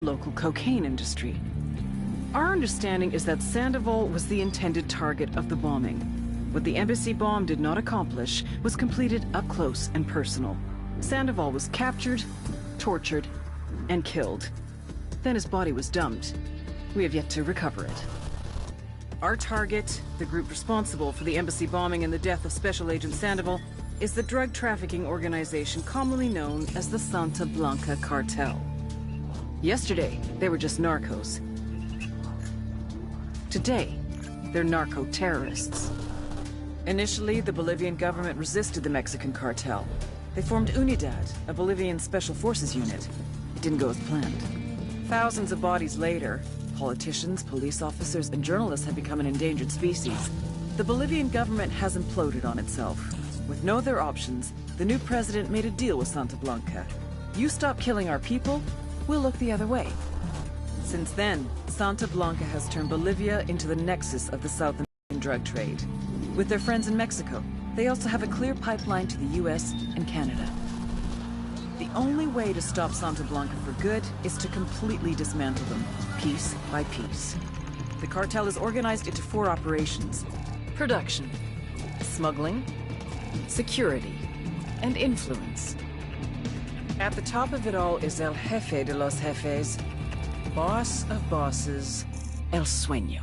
local cocaine industry. Our understanding is that Sandoval was the intended target of the bombing. What the embassy bomb did not accomplish was completed up close and personal. Sandoval was captured, tortured, and killed. Then his body was dumped. We have yet to recover it. Our target, the group responsible for the embassy bombing and the death of Special Agent Sandoval, is the drug trafficking organization commonly known as the Santa Blanca Cartel. Yesterday, they were just narcos. Today, they're narco-terrorists. Initially, the Bolivian government resisted the Mexican cartel. They formed Unidad, a Bolivian special forces unit. It didn't go as planned. Thousands of bodies later, politicians, police officers, and journalists have become an endangered species. The Bolivian government has imploded on itself. With no other options, the new president made a deal with Santa Blanca. You stop killing our people, we'll look the other way. Since then, Santa Blanca has turned Bolivia into the nexus of the South American drug trade. With their friends in Mexico, they also have a clear pipeline to the US and Canada. The only way to stop Santa Blanca for good is to completely dismantle them, piece by piece. The cartel is organized into 4 operations: production, smuggling, security, and influence. At the top of it all is El Jefe de los Jefes, boss of bosses, El Sueño.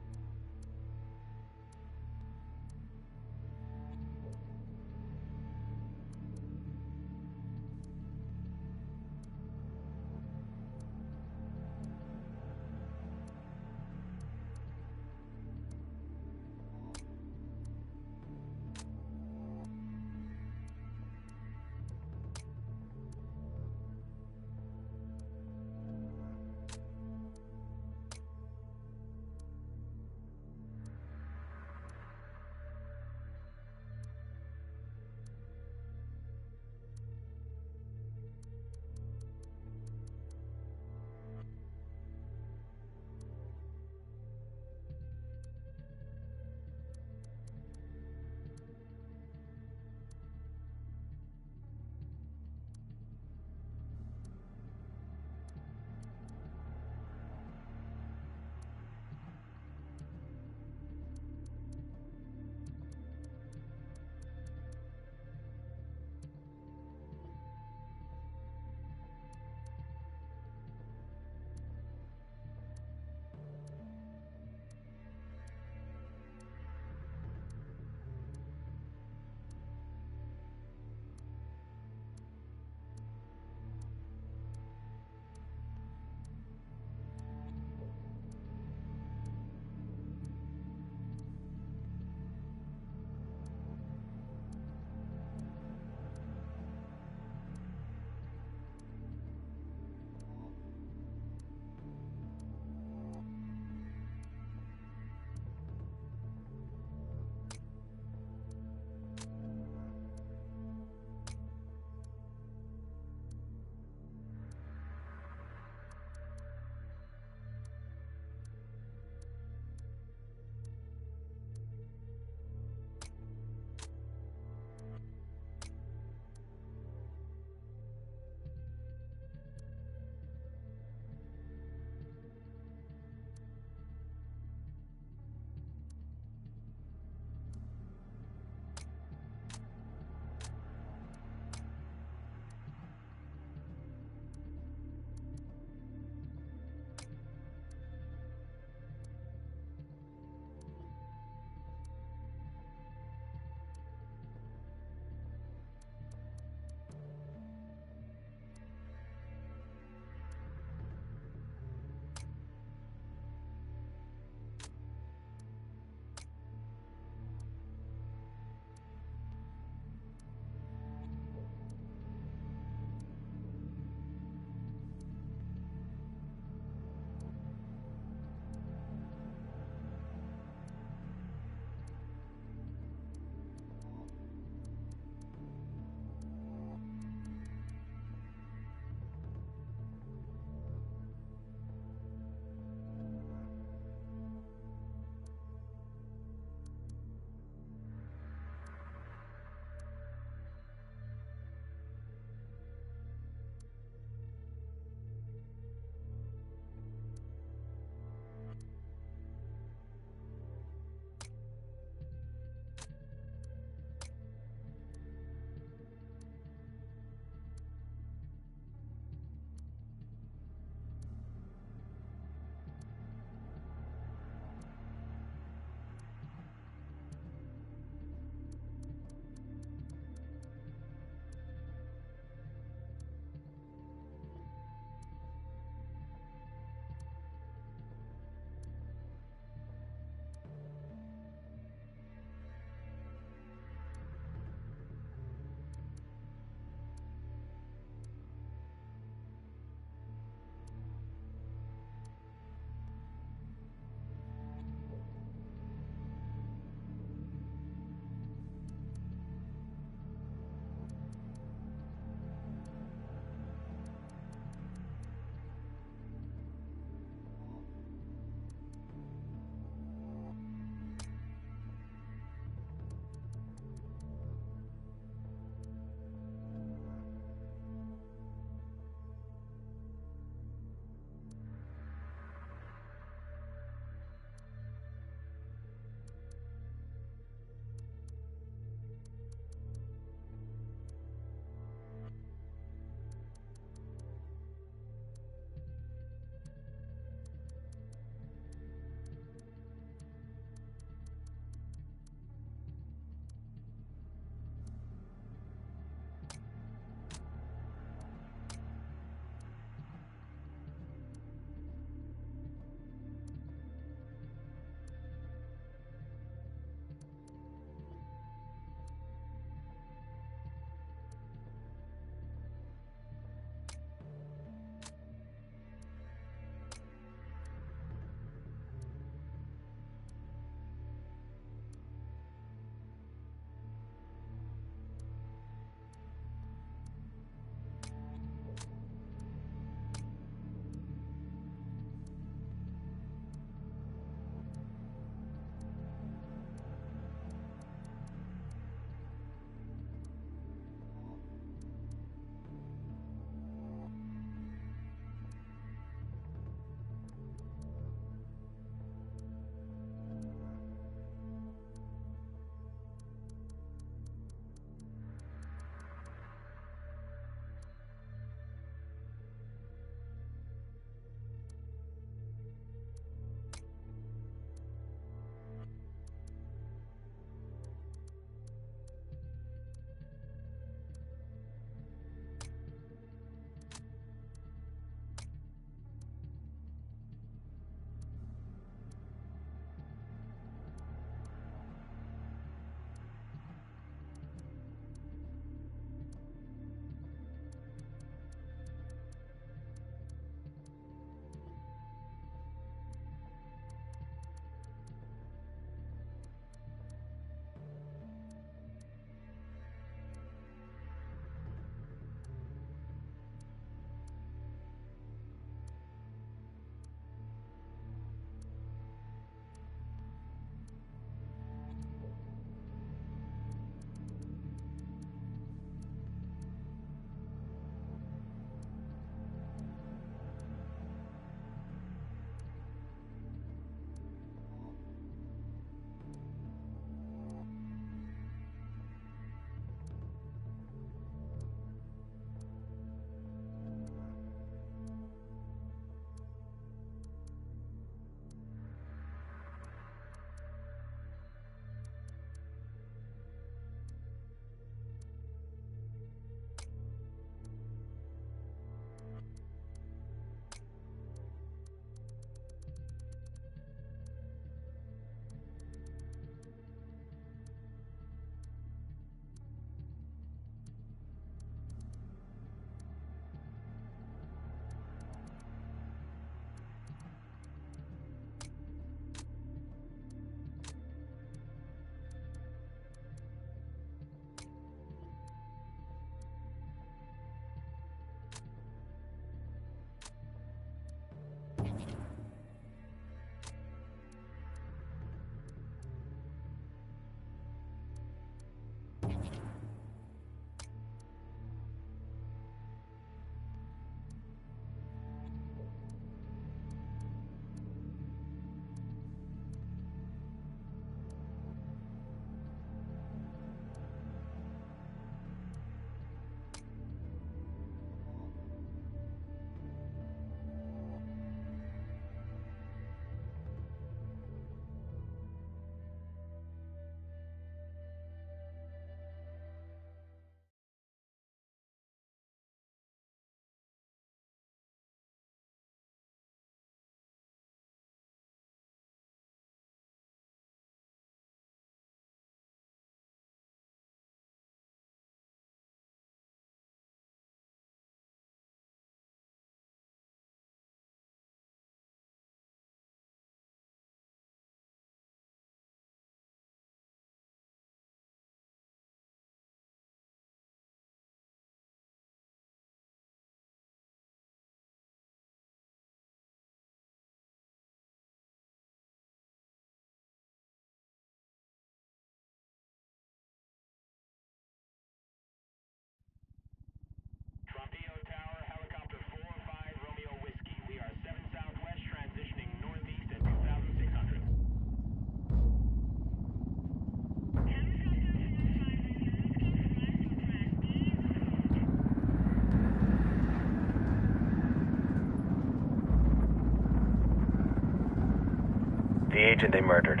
The agent they murdered.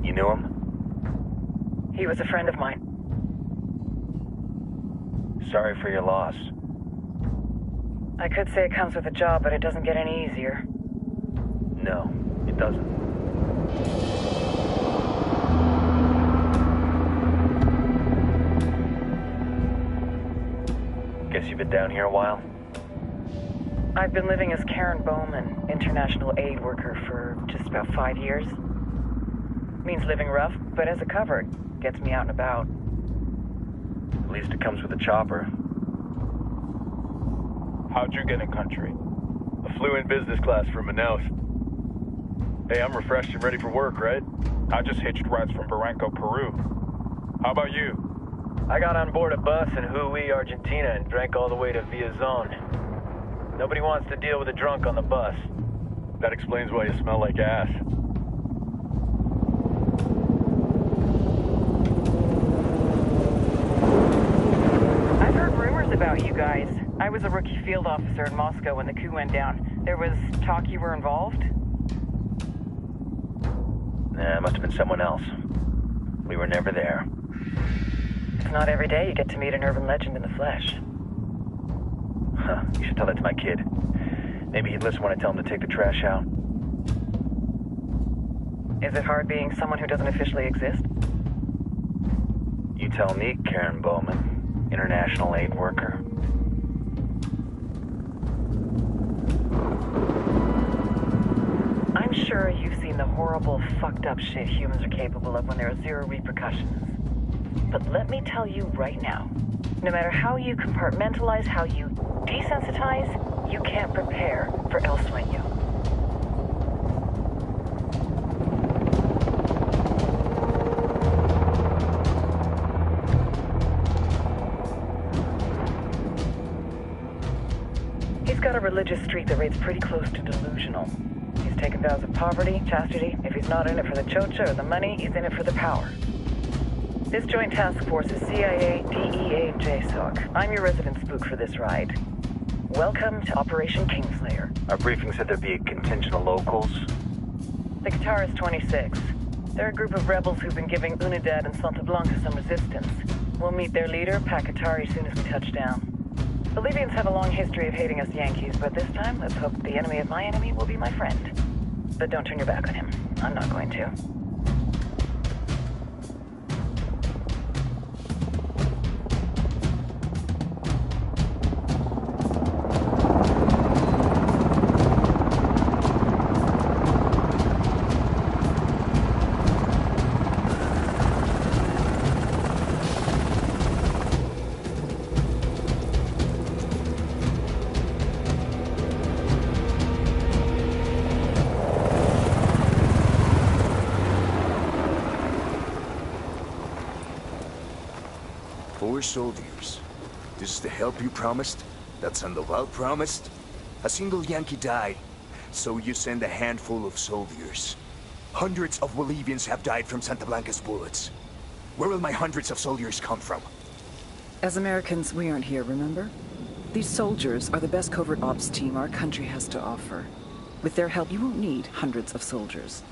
You knew him? He was a friend of mine. Sorry for your loss. I could say it comes with a job, but it doesn't get any easier. No, it doesn't. Guess you've been down here a while? I've been living as Karen Bowman, international aid worker, for just about 5 years. Means living rough, but as a cover, gets me out and about. At least it comes with a chopper. How'd you get in country? I flew in business class from Manaus. Hey, I'm refreshed and ready for work, right? I just hitched rides from Barranco, Peru. How about you? I got on board a bus in Hui, Argentina, and drank all the way to Villazon. Nobody wants to deal with a drunk on the bus. That explains why you smell like ass. I've heard rumors about you guys. I was a rookie field officer in Moscow when the coup went down. There was talk you were involved? Nah, it must have been someone else. We were never there. It's not every day you get to meet an urban legend in the flesh. Huh, you should tell that to my kid. Maybe he'd listen when I tell him to take the trash out. Is it hard being someone who doesn't officially exist? You tell me, Karen Bowman, international aid worker. I'm sure you've seen the horrible, fucked up shit humans are capable of when there are zero repercussions. But let me tell you right now, no matter how you compartmentalize, how you desensitize, you can't prepare for El Sueño. He's got a religious streak that rates pretty close to delusional. He's taken vows of poverty, chastity. If he's not in it for the chocha or the money, he's in it for the power. This joint task force is CIA, DEA, and JSOC. I'm your resident spook for this ride. Welcome to Operation Kingslayer. Our briefing said there'd be a contingent of locals. The Guitarist 26. They're a group of rebels who've been giving Unidad and Santa Blanca some resistance. We'll meet their leader, Pakatari, as soon as we touch down. Bolivians have a long history of hating us Yankees, but this time, let's hope the enemy of my enemy will be my friend. But don't turn your back on him. I'm not going to. Soldiers. This is the help you promised? That Sandoval promised? A single Yankee died, so you send a handful of soldiers. Hundreds of Bolivians have died from Santa Blanca's bullets. Where will my hundreds of soldiers come from? As Americans, we aren't here, remember? These soldiers are the best covert ops team our country has to offer. With their help, you won't need hundreds of soldiers.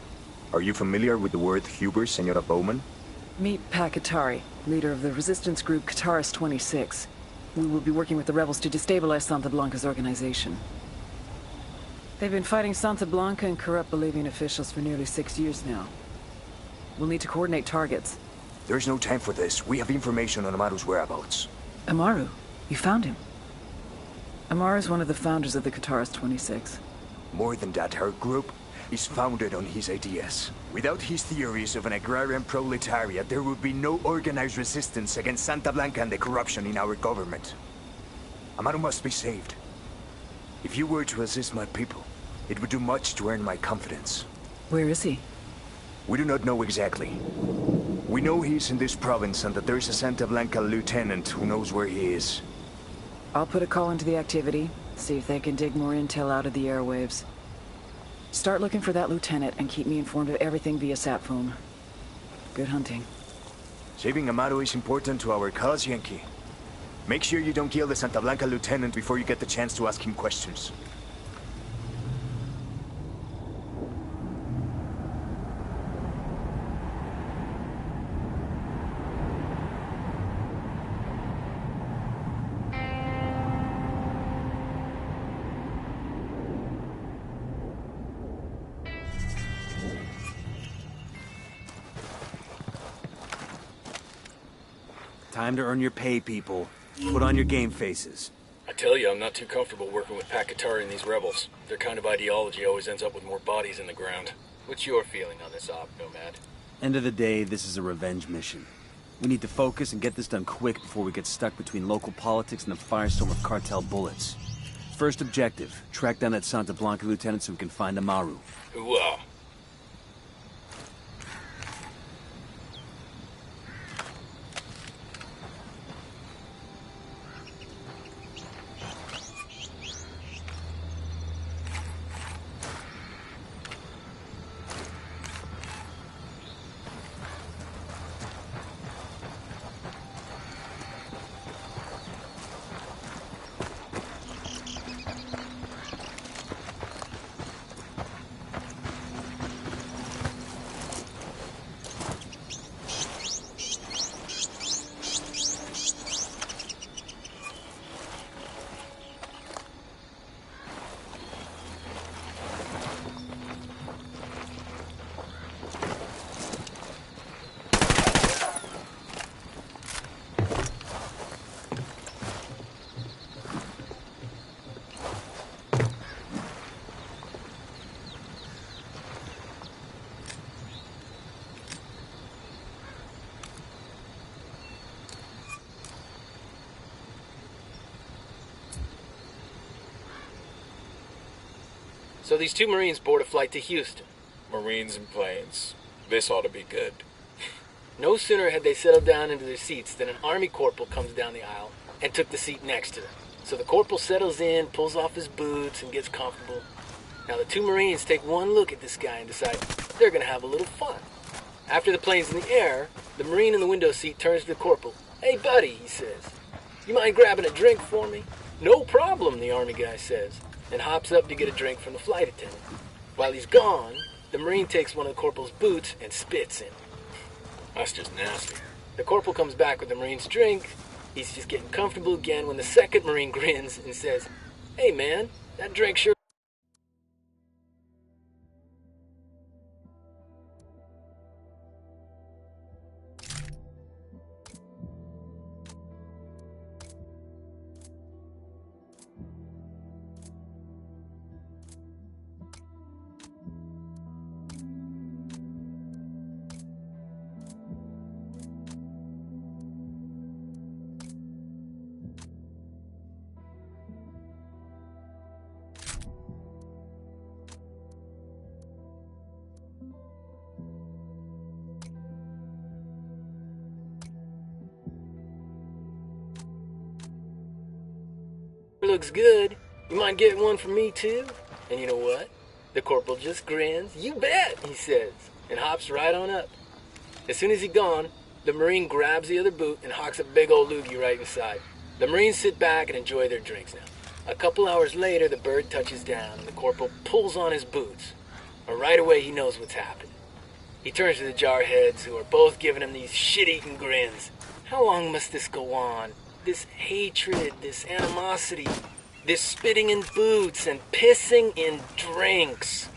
Are you familiar with the word Huber, Senora Bowman? Meet Pakatari, leader of the resistance group Guitarist 26. We will be working with the rebels to destabilize Santa Blanca's organization. They've been fighting Santa Blanca and corrupt Bolivian officials for nearly 6 years now. We'll need to coordinate targets. There's no time for this. We have information on Amaru's whereabouts. Amaru? You found him? Amaru's one of the founders of the Guitarist 26. More than that, her group is founded on his ideas. Without his theories of an agrarian proletariat, there would be no organized resistance against Santa Blanca and the corruption in our government. Amaru must be saved. If you were to assist my people, it would do much to earn my confidence. Where is he? We do not know exactly. We know he's in this province and that there's a Santa Blanca lieutenant who knows where he is. I'll put a call into the activity, see if they can dig more intel out of the airwaves. Start looking for that lieutenant and keep me informed of everything via sat phone. Good hunting. Saving Amaru is important to our cause, Yankee. Make sure you don't kill the Santa Blanca lieutenant before you get the chance to ask him questions. Time to earn your pay, people. Put on your game faces. I tell you, I'm not too comfortable working with Pakatari and these rebels. Their kind of ideology always ends up with more bodies in the ground. What's your feeling on this op, Nomad? End of the day, this is a revenge mission. We need to focus and get this done quick before we get stuck between local politics and the firestorm of cartel bullets. First objective, track down that Santa Blanca lieutenant so we can find Amaru. Hooah. So these two Marines board a flight to Houston. Marines and planes. This ought to be good. No sooner had they settled down into their seats than an Army corporal comes down the aisle and took the seat next to them. So the corporal settles in, pulls off his boots, and gets comfortable. Now the two Marines take one look at this guy and decide they're gonna have a little fun. After the plane's in the air, the Marine in the window seat turns to the corporal. "Hey buddy," he says, "you mind grabbing a drink for me?" "No problem," the Army guy says, and hops up to get a drink from the flight attendant. While he's gone, the Marine takes one of the corporal's boots and spits in it. That's just nasty. The corporal comes back with the Marine's drink. He's just getting comfortable again when the second Marine grins and says, "Hey man, that drink sure..." "Looks good. You mind getting one for me too?" And you know what? The corporal just grins. "You bet," he says, and hops right on up. As soon as he's gone, the Marine grabs the other boot and hawks a big old loogie right inside. The Marines sit back and enjoy their drinks now. A couple hours later, the bird touches down and the corporal pulls on his boots. And right away, he knows what's happened. He turns to the jarheads, who are both giving him these shit-eating grins. How long must this go on? This hatred, this animosity, this spitting in boots and pissing in drinks.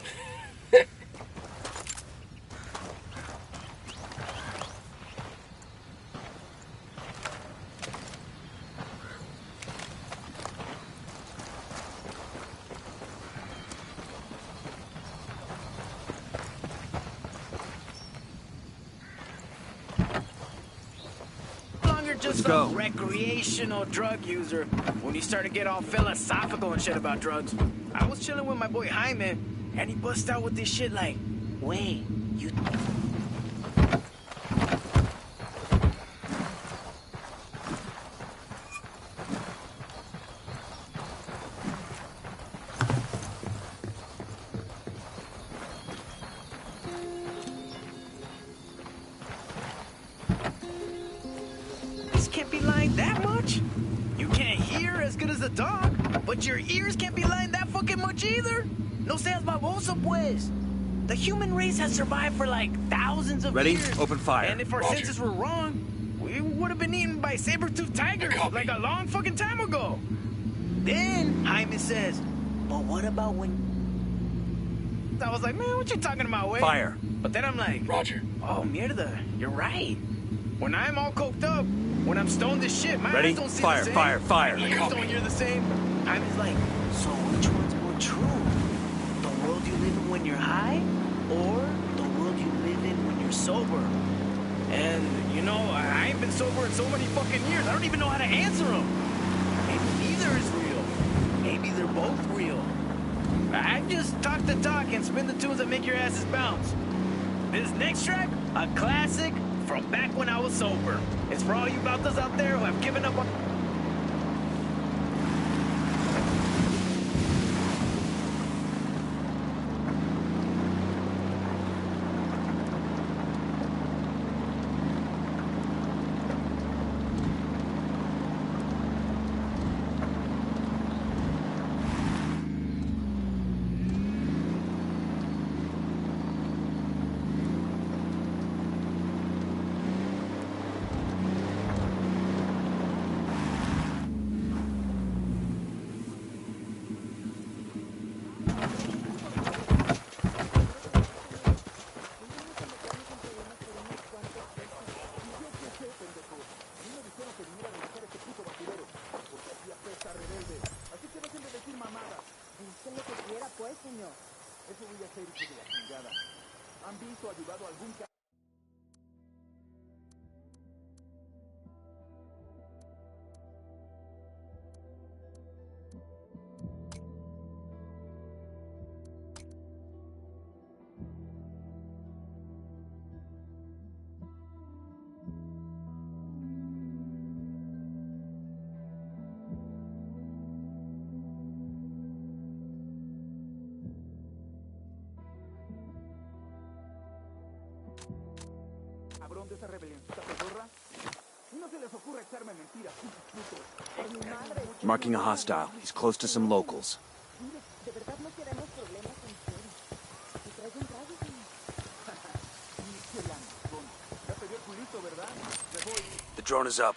Just go. a recreational drug user when you start to get all philosophical and shit about drugs. I was chilling with my boy Jaime, and he bust out with this shit like, "Wait, you..." Can't be lying that much? You can't hear as good as a dog, but your ears can't be lying that fucking much either. No seas baboso, pues. The human race has survived for like thousands of Ready? years. Open fire. And if our Roger. senses were wrong, we would have been eaten by saber-toothed tigers like a long fucking time ago. Then Jaime says, "But what about when..." I was like, "Man, what you talking about, wey?" Fire. But then I'm like, Roger. "Oh, mierda, you're right. When I'm all coked up, When I'm stoned as shit, my Ready? eyes don't see Fire, the same. fire, fire. My ears don't hear the same. I was like, so which one's more true? The world you live in when you're high, or the world you live in when you're sober? And, you know, I ain't been sober in so many fucking years, I don't even know how to answer them. Maybe neither is real. Maybe they're both real. I just talk the talk and spin the tunes that make your asses bounce. This next track, a classic from back when I was sober. It's for all you bautas out there who have given up on... De esa rebelioncita pedorra. No se les ocurre echarme mentiras, putos. Marking a hostile. He's close to some locals. De verdad no queremos problemas con ustedes. Si traes un trago, Ya te dio culito, ¿verdad? Me voy. The drone is up.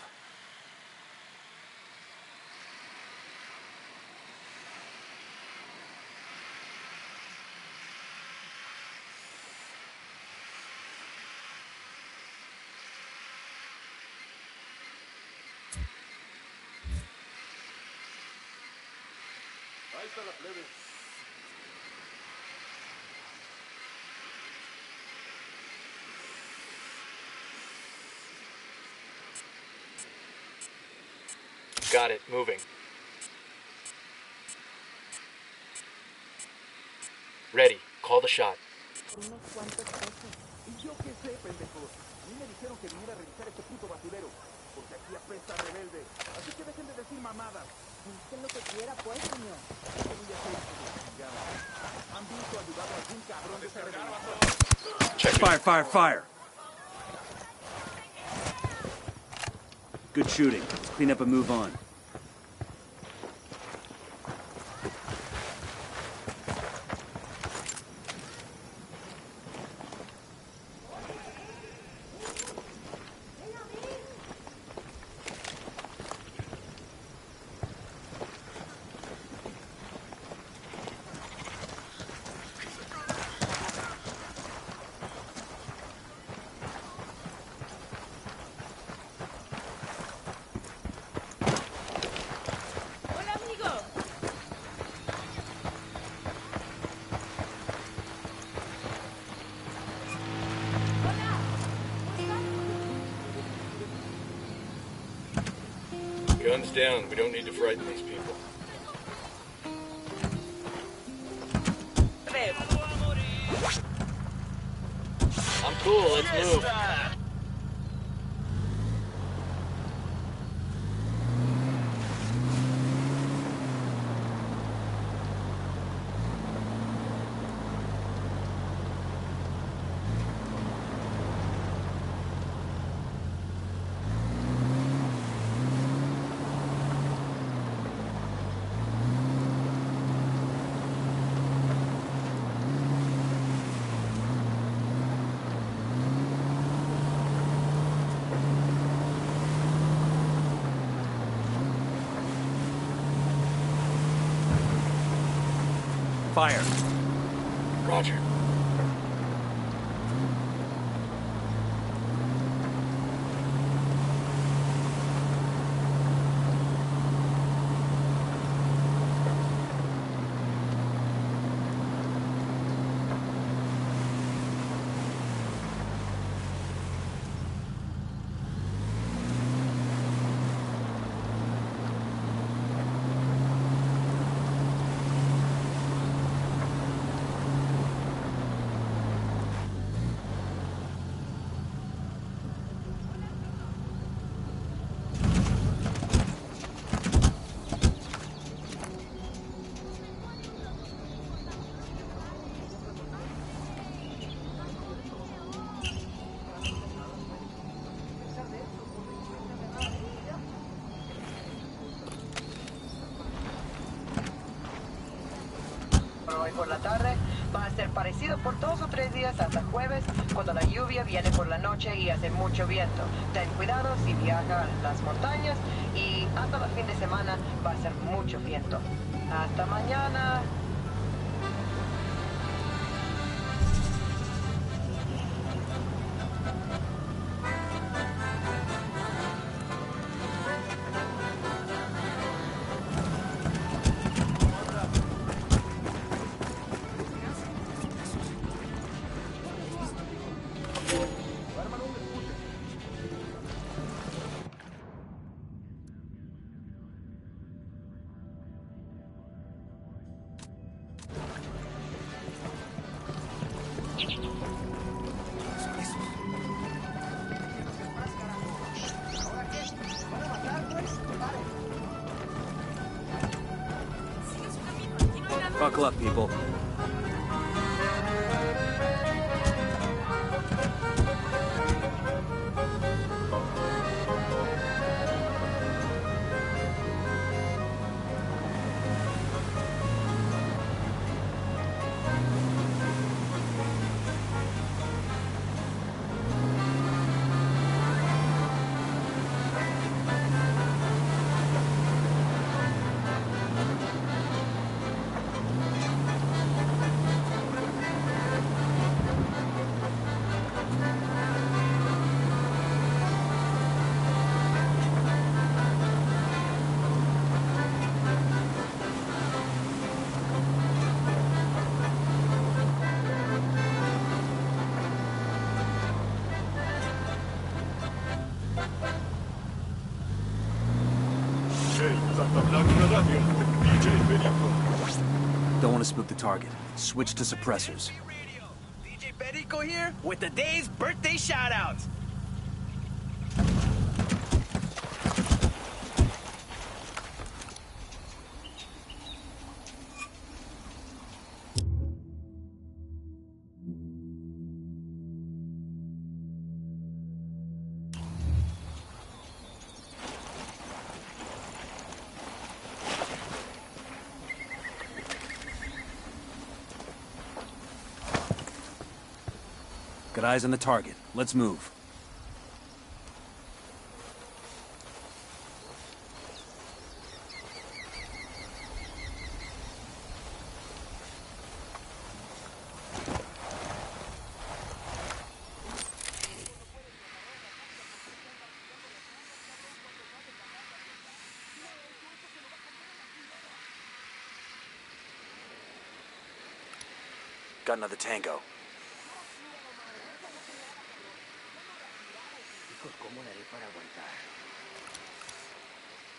Ahí está la plebe. Got it, moving. Ready, call the shot. unos cuantos pesos. ¿Y yo qué sé, pendejos? A mí me dijeron que viniera a revisar este puto basurero. Porque aquí apesta rebelde. Así que dejen de decir mamadas. Busquen lo que quiera, pues, señor. ¿Han visto ayudado a algún cabrón de esa rebelión? Check it. Fire, fire, fire! Good shooting. Let's clean up and move on. Guns down. We don't need to frighten these people. I'm cool, let's move. Fire. Roger. por la tarde. Va a ser parecido por 2 o 3 días hasta jueves, cuando la lluvia viene por la noche y hace mucho viento. Ten cuidado si viaja a las montañas y hasta el fin de semana va a ser mucho viento. Hasta mañana. Buckle up, people. Don't want to spook the target. Switch to suppressors. DJ Perico here with the day's birthday shoutouts. Got eyes on the target. Let's move. Got another tango.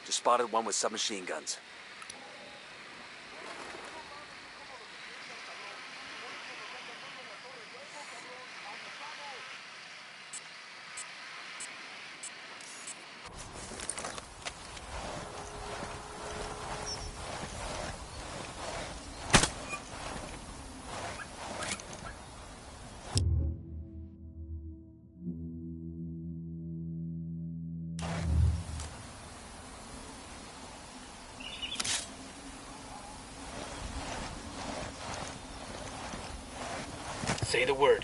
Just spotted one with submachine guns. Say the word.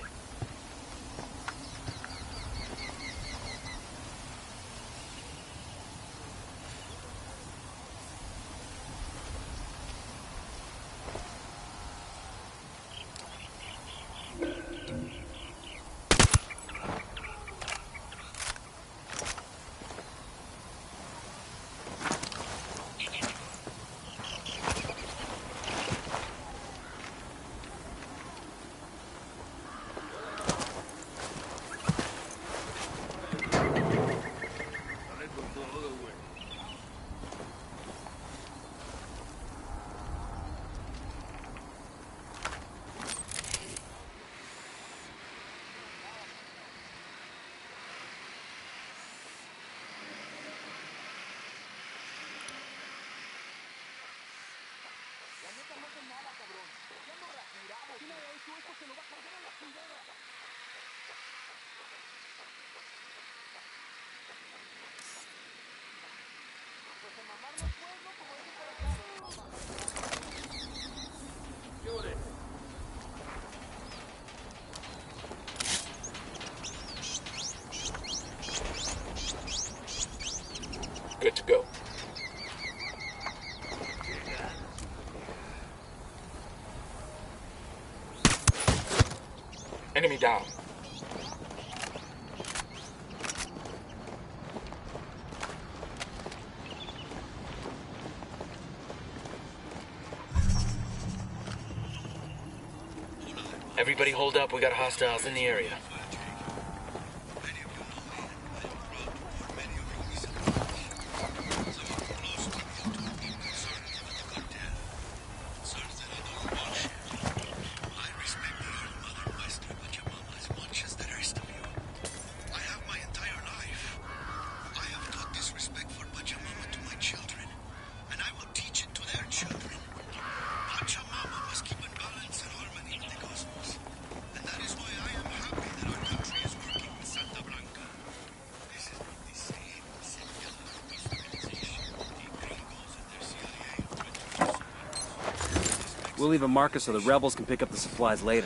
Enemy down. Everybody hold up, we got hostiles in the area. We'll leave a marker so the rebels can pick up the supplies later.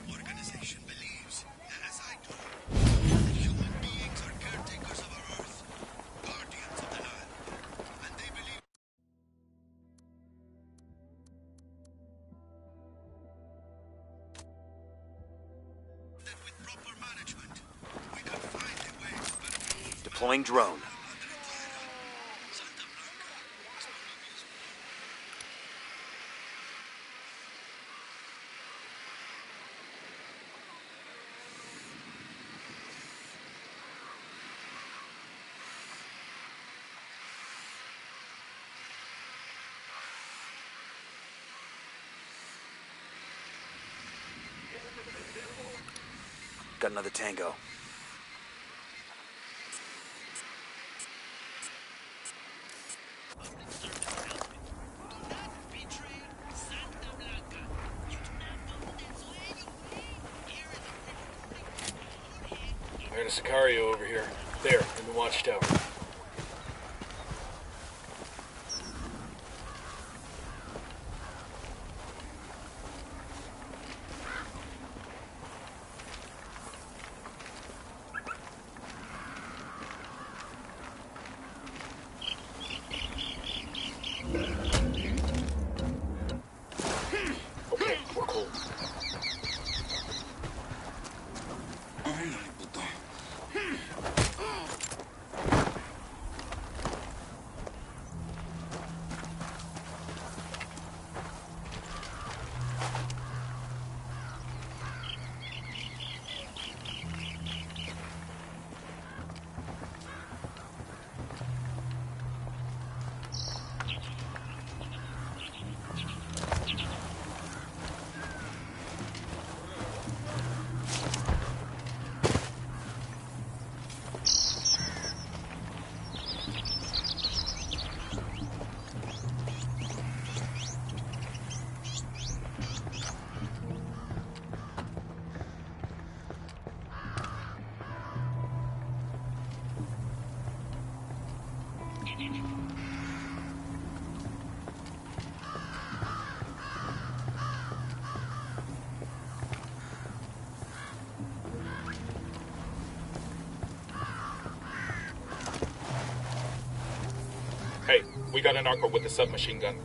Organization believes, as I do, that human beings are caretakers of our Earth, guardians of the land, and they believe that with proper management, we can find a way to benefit. Deploying drone. Got another tango. I got a Sicario over here. There, in the watchtower. Okay, we're cool. Hey, we got a narco with a submachine gun.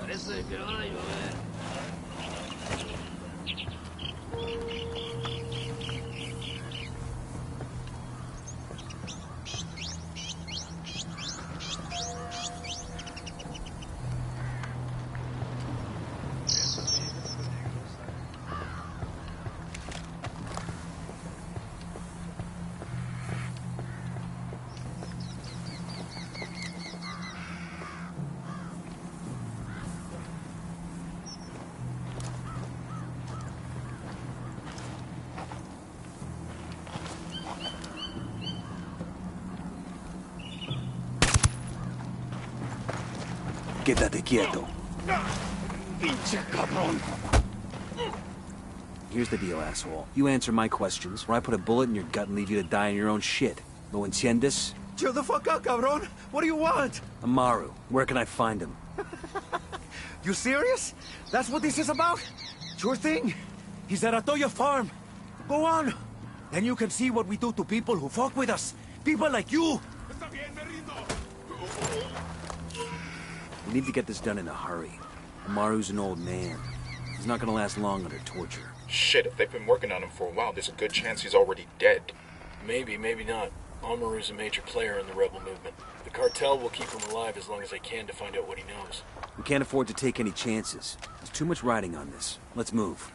Parece que van a llover. Quédate quieto. Pinche cabrón. Here's the deal, asshole. You answer my questions, or I put a bullet in your gut and leave you to die in your own shit. ¿Lo entiendes? Chill the fuck out, cabrón. What do you want? Amaru, where can I find him? You serious? That's what this is about? Sure thing. He's at Atoya Farm. Go on. Then you can see what we do to people who fuck with us. People like you. We need to get this done in a hurry. Amaru's an old man. He's not gonna last long under torture. Shit, if they've been working on him for a while, there's a good chance he's already dead. Maybe, maybe not. Amaru's a major player in the rebel movement. The cartel will keep him alive as long as they can to find out what he knows. We can't afford to take any chances. There's too much riding on this. Let's move.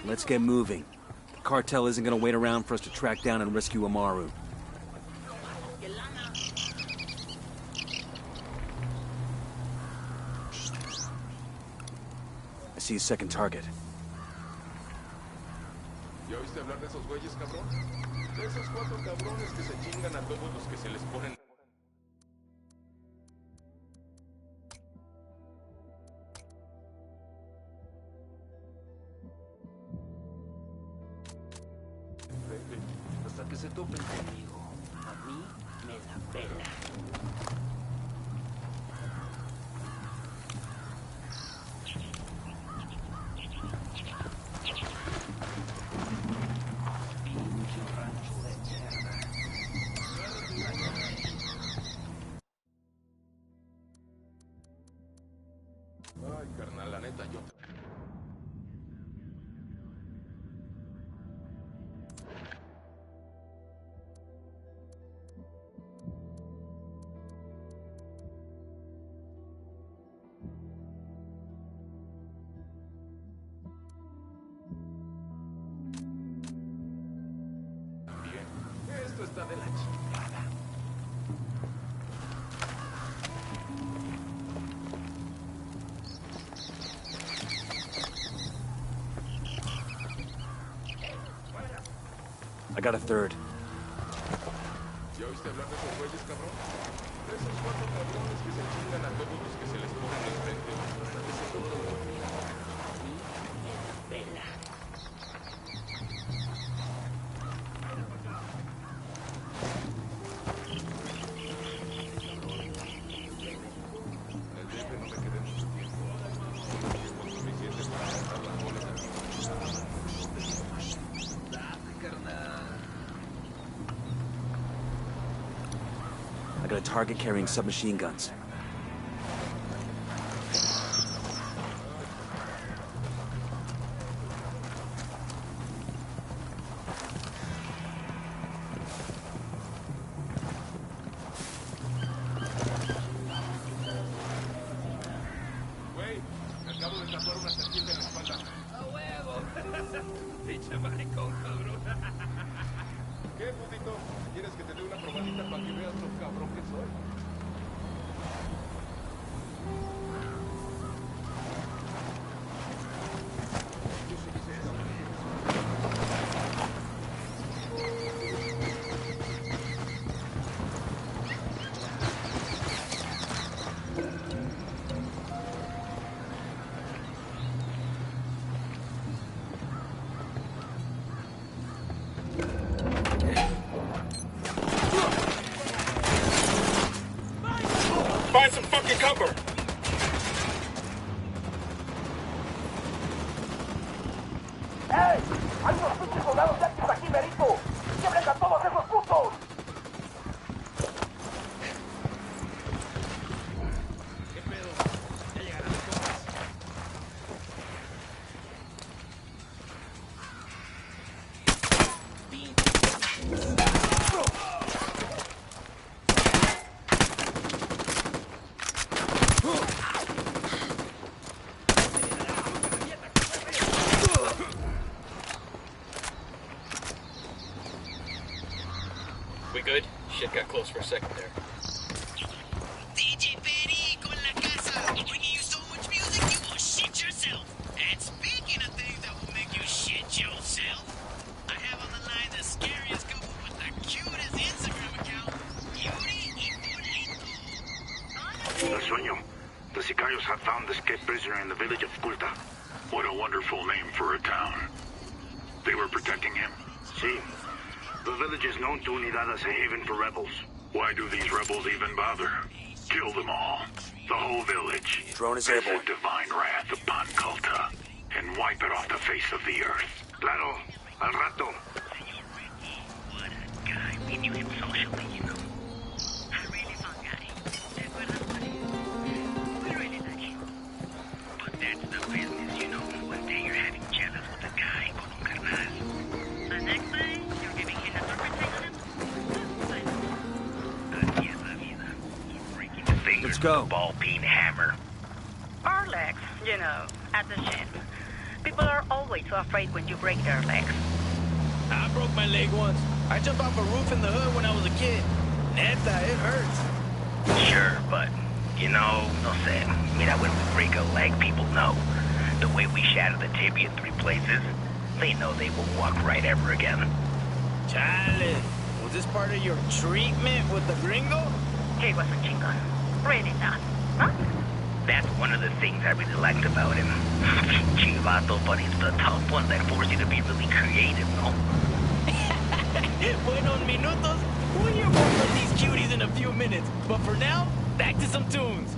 Let's get moving. The cartel isn't gonna wait around for us to track down and rescue Amaru. I see a second target. ¿Ya oíste hablar de esos güeyes, cabrón? De esos 4 cabrones que se chingan a todos los que se les ponen. Hasta que se topen conmigo. A mí me la pela. Pinche rancho de mierda. Ay, carnal, la neta, yo... Esto está de la chingada. I got a third. ¿Ya oíste hablar de esos güeyes, cabrón? De esos 4 cabrones que se chingan a todos los que se les ponen enfrente. Hasta que se topen conmigo. A mí me la pela. a target carrying submachine guns. Güey, me acabo de tatuar una serpiente en la espalda. ¡A huevo! Pinche maricón, cabrón. ¿Qué, putito? ¿Quieres que te dé una probadita para que veas lo cabrón que soy? Find some fucking cover! ¡Ey! ¡Hay unos pinches soldados yanquis aquí, merito! ¡Lleven a todos esos putos! ¿Qué pedo? Ya llegarán los compas. We good? Shit got close for a second there. DJ Petty con la casa, bringing you so much music you will shit yourself. And speaking of things that will make you shit yourself, I have on the line the scariest couple with the cutest Instagram account, Cutie y Bonito. El sueño. The Sicarios have found the escaped prisoner in the village of Culta. What a wonderful name for a town. They were protecting him? See. The village is known to Unidad as a haven for rebels. Why do these rebels even bother? Kill them all. The whole village. Drone is Visit airborne. divine wrath upon Culta. And wipe it off the face of the earth. Claro. Al rato. What a guy. We knew him socially, you know. A really fun guy. ¿Te acuerdas, buddy? We really like him. But that's the business, you know. One day you're having jealous with a guy con un carnal. The next day, you're giving him a interpretation. Así es la vida. You're breaking the fingers Let's go. with a ball-peen hammer. Our legs, you know, at the gym. People are always so afraid when you break their legs. I broke my leg once. I jumped off a roof in the hood when I was a kid. Neta, it hurts. Sure, but, you know, no sé. Mira, when we break a leg, people know. The way we shatter the tibia in 3 places, they know they won't walk right ever again. Chale. Was this part of your treatment with the gringo? He was a chingon. Really not. Huh? That's one of the things I really liked about him. Chivato, but he's the tough one that forced you to be really creative, no? Buenos minutos. We'll hear more from these cuties in a few minutes. But for now, back to some tunes.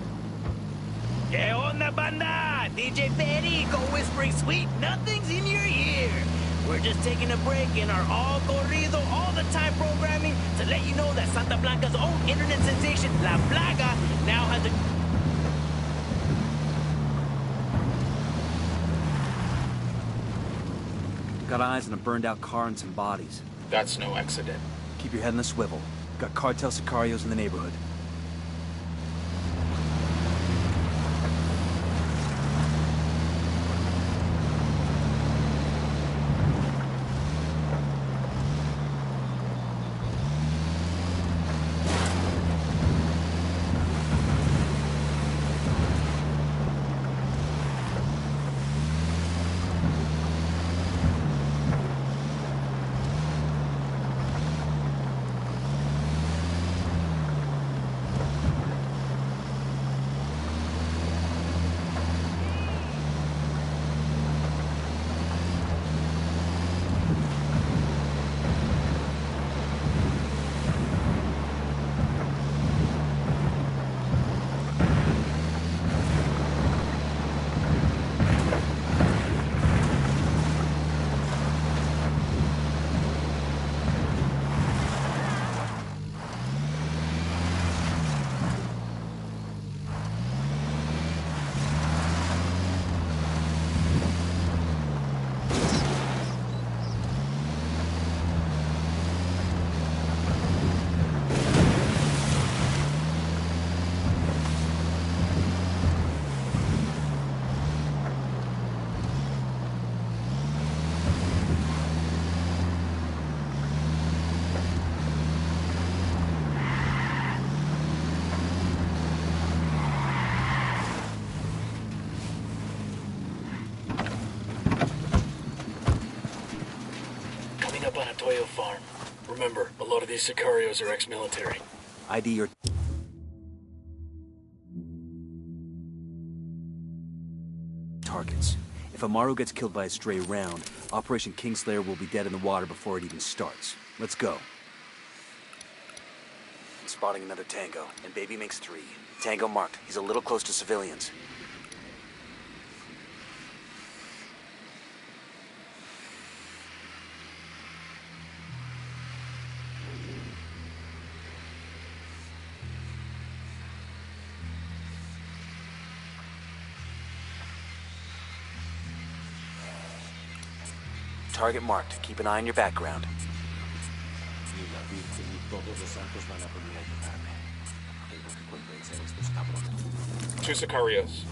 ¿Qué onda, banda? DJ Petty, go whispering sweet nothings in your ear. We're just taking a break in our all corrido, all the time programming to let you know that Santa Blanca's own internet sensation, La Plaga, now has a... Got eyes on a burned-out car and some bodies. That's no accident. Keep your head on the swivel. Got cartel sicarios in the neighborhood. meeting up on a Toyo farm. Remember, a lot of these sicarios are ex-military. ID your... targets. If Amaru gets killed by a stray round, Operation Kingslayer will be dead in the water before it even starts. Let's go. I'm spotting another Tango, and Baby makes 3. Tango marked. He's a little close to civilians. Target marked. Keep an eye on your background. 2 sicarios.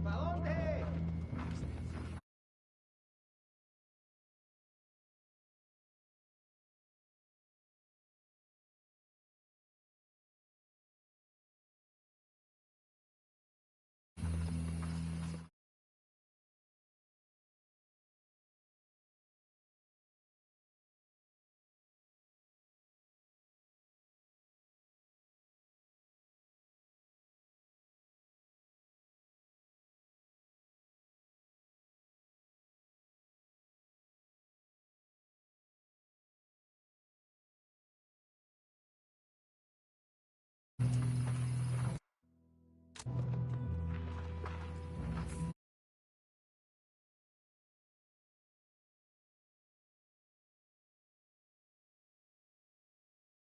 ¿Pa dónde?